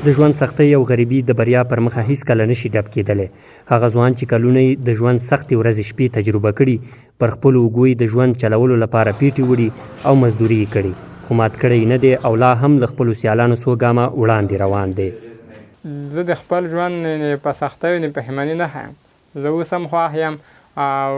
د ژوند سختۍ او غریبي د بریا پر مخه هیڅکله نشي ډب کېدلی. هغه ځوان چې کلونه یې د ژوند سختې ورځې شپې تجربه کړي، پر خپلو اوږو یې د ژوند چلولو لپاره پیټې وړي او مزدوري یې کړې، خو مات کړی نه دی او لا هم له خپلو سیالانو څو ګامه وړاندې روان دی. زه د خپل ژوند په سختیو نه پښیماني نه ښیم. زه اوس هم خوښ یم او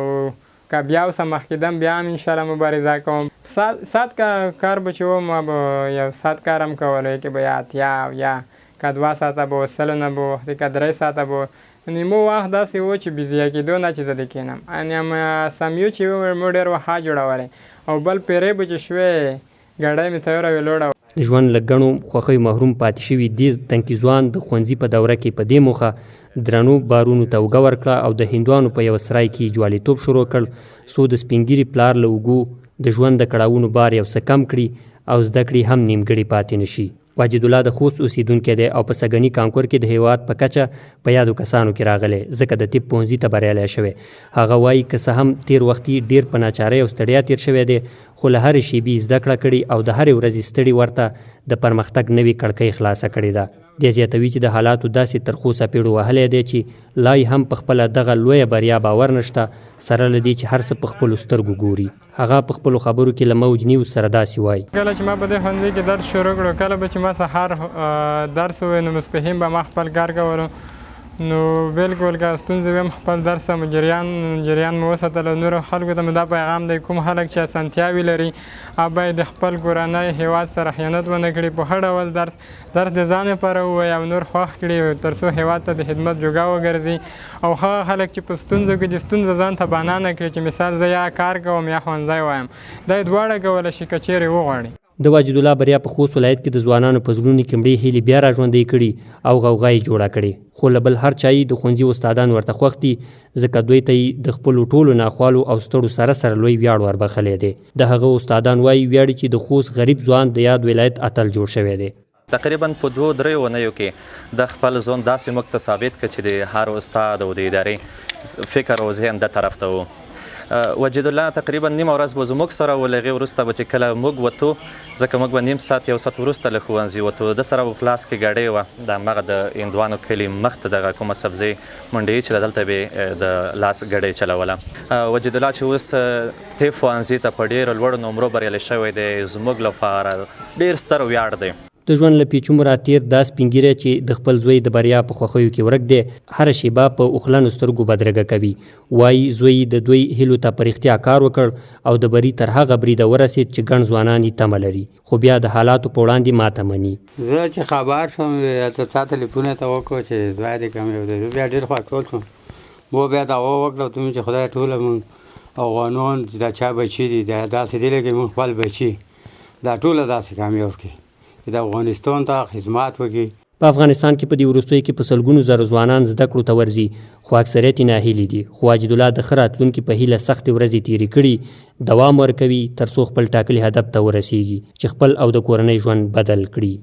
که بیا اوسه مخکې دم بیا هم انشاءالله مبارزه کوم. ساعت کار به چې و ما به یو ساعت کار هم کولی که به یا اتیا یا که 2 ساعته به و سلنه به وختې که 3 ساعته به یعنې مو وخت داسې و چې بې کېدو نه چې زه دې کښېنم. یعنې سمیو چې مو ډېر وخت جوړولی او بل پیرې به چې شوې ګاډۍ مې تیاره وې لوړه. د ژوند له ګڼو خوښیو محروم پاتې شوي دې تنکي ځوان د ښوونځي په دوره کې په دې موخه درنو بارونو ته اوږه ورکړه او د هندوانو په یوه سرای کې جواليتوب شروع کړ، څو د سپین ږیري پلار له اوږو د ژوند د کړاوونو بار یو څه کم کړي او زده کړې هم نیمګړې پاتې نه شي. واجد الله د خوست اوسیدونکی دی او په سږني کانکور کې د هیواد په کچه په یادو کسانو کې راغلی، ځکه د طب پوهنځي ته بریالی شوی. هغه وایي که څه هم تیر وخت یې ډېر په ناچارۍ او ستړیا تیر شوی دی، خو له هرې شیبې زده کړه کړې او د هرې ورځې ستړي ورته د پرمختګ نوې کړکۍ خلاصه کړې ده. دی زیاتوي چې د حالاتو داسې ترخو څپېړو وهلی دی چې لا یې هم په خپله دغه لویه بریا باور نشته، سره له دې چې هر څه په خپلو سترګو ګوري. هغه په خپلو خبرو کې له موج نیوز سره داسې وایي: کله چې ما په دې ښوونځي کې درس شروع کړو، کله به چې ما سهار درس ووایي نو ماسپښین به ما خپل کار کولو، نو بالکل که ستونزې وي هم خپل درس ته جریان مو وساتلو. نورو خلکو ته مې دا پیغام دی کوم خلک چې اسانتیاوې لري باید د خپل کورنۍ هیواد سره خیانت ونه کړي، په ښه ډول درس د ځان لپاره ووایي او نور خوښ کړي تر څو هیواد ته د خدمت جوګه وګرځي. او هغه خلک چې په ستونزو کې د ستونزه ځان ته بهانه نه کړي چې مثال زه یا کار کوم یا ښوونځی وایم، دا یې دواړه کولی شي که چیرې وغواړي. د واجد الله بریا په خوست ولایت کې د ځوانانو په زړونو کې مړې هیلې بیا را ژوندۍ کړي او غوغا یې جوړه کړې، خو له بل هر چا یې د ښوونځي استادان ورته خوښ دي، ځکه دوی ته یې د خپلو ټولو ناخوالو او ستړو سره لوی ویاړ وربخلی دی. د هغه استادان وایي ویاړي چې د خوست غریب ځوان د یاد ولایت اتل جوړ شوی دی. تقریبا په 2-3 اونیو کې د خپل ځون داسې موږ ته ثابت کړ چې د هر استاد او د ادارې فکر او ذهن د طرف ته و. وجد الله تقریبا نیمه ورځ به زموږ سره و، له هغې وروسته به چې کله موږ وتو، ځکه موږ به نیم ساعت 1 ساعت وروسته له ښوونځي وتو، د سره به په لاس کې ګاډۍ وه، د همغه د هندوانو کلي مخ ته دغه کومه سبزۍ منډۍ چې دلته به یې د لاس ګاډۍ چلوله. وجد الله چې اوس طب ښوونځي ته په ډېرو لوړو نمرو بریالی شوی دی، زموږ لپاره ډېر ستر ویاړ دی. د ژوند له پیچومو راتېر دا سپین ږیری چې د خپل زوی د بریا په خوښیو کې ورک دی، هره شیبه په اوښلنو سترګو بدرګه کوي. وایي زوی د دوی هیلو ته په رښتیا کار وکړ او د بري تر هغه بریده ورسېد چې ګڼ ځوانان یې تمه لري، خو بیا د حالاتو په وړاندې ماته مني. زه چې خبر شوم ته چا تلیفون یې ته وکړو چې دوی دې کم یو دی، بیا ډېر خوشحال شوم. مو بیا دعوا وکړه ته مې چې خدای ټوله مونږ افغانان چې دا چا بچي دي دا داسې دي لکه مونږ خپل بچي دا ټوله داسې کامیاب کړي د افغانستان ته خدمات وکړي. په افغانستان کې په دې وروستیو کې په سلګونو زره ځوانان زده کړو ته ورځي، خو اکثریت یې ناهیلي دي. خو واجد الله د ښه راتلونکي په هیله سختې ورځې تېرې کړي، دوام ورکوي تر څو خپل ټاکلي هدف ته ورسیږي چې خپل او د کورنۍ ژوند بدل کړي.